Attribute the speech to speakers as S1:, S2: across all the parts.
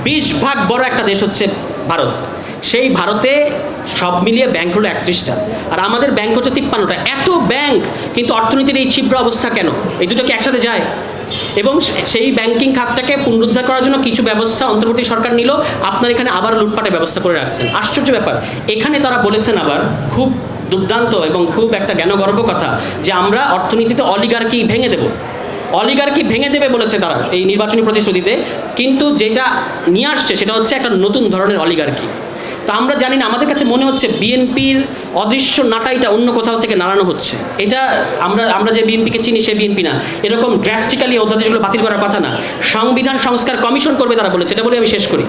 S1: 20 ভাগ বড় একটা দেশ হচ্ছে ভারত। সেই ভারতে সব মিলিয়ে ব্যাংক হলো 31টা, আর আমাদের ব্যাংক হচ্ছে 53টা। এত ব্যাংক, কিন্তু অর্থনীতির এই তীব্র অবস্থা কেন? এই দুটো কি একসাথে যায়? এবং সেই ব্যাংকিং খাতটাকে পুনরুদ্ধার করার জন্য কিছু ব্যবস্থা অন্তর্বর্তী সরকার নিল, আপনার এখানে আবার লুটপাটের ব্যবস্থা করে রাখছেন। আশ্চর্য ব্যাপার, এখানে তারা বলেছেন আবার খুব দুর্দান্ত এবং খুব একটা জ্ঞানগর্ভ কথা, যে আমরা অর্থনীতিতে অলিগার্কি ভেঙে দেব। অলিগার্কি ভেঙে দেবে বলেছে তারা এই নির্বাচনী প্রতিশ্রুতিতে, কিন্তু যেটা নিয়ে আসছে সেটা হচ্ছে একটা নতুন ধরনের অলিগার্কি। তা আমরা জানি না, আমাদের কাছে মনে হচ্ছে বিএনপির অদৃশ্য নাটাইটা অন্য কোথাও থেকে নাড়ানো হচ্ছে। এটা আমরা যে বিএনপিকে চিনি সে বিএনপি না, এরকম ড্রাস্টিক্যালি অধ্যাদেশগুলো বাতিল করার কথা না। সংবিধান সংস্কার কমিশন করবে তারা বলেছে, এটা বলে আমি শেষ করি।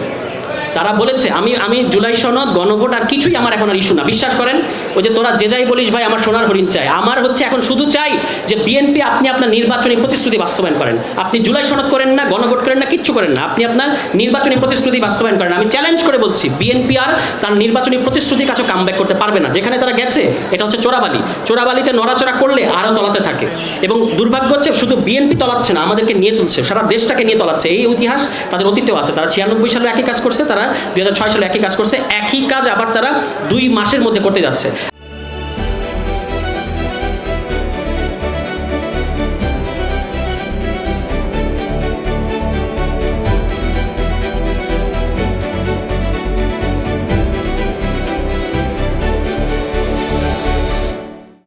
S1: তারা বলেছে আমি জুলাই সনদ, গণভোট আর কিছুই আমার এখন আর ইস্যু না। বিশ্বাস করেন, ওই যে তোরা যে যাই বলিস ভাই, আমার সোনার হরিণ চাই। আমার হচ্ছে এখন শুধু চাই যে বিএনপি আপনি আপনার নির্বাচনী প্রতিশ্রুতি বাস্তবায়ন করেন। আপনি জুলাই সনদ করেন না, গণভোট করেন না, কিচ্ছু করেন না, আপনি আপনার নির্বাচনী প্রতিশ্রুতি বাস্তবায়ন করেন। আমি চ্যালেঞ্জ করে বলছি, বিএনপি আর তার নির্বাচনী প্রতিশ্রুতির কাছে কামব্যাক করতে পারবে না। যেখানে তারা গেছে এটা হচ্ছে চোরাবালি। চোরাবালিতে নড়াচড়া করলে আরও তলাতে থাকে। এবং দুর্ভাগ্য হচ্ছে শুধু বিএনপি তলাচ্ছে না, আমাদেরকে নিয়ে তুলছে, সারা দেশটাকে নিয়ে তলাচ্ছে। এই ইতিহাস তাদের অতীতেও আছে। তারা 96 সালে একই কাজ করছে, তারা 2006 সালে একই কাজ করছে, একই কাজ আবার তারা 2 মাসের মধ্যে করতে যাচ্ছে।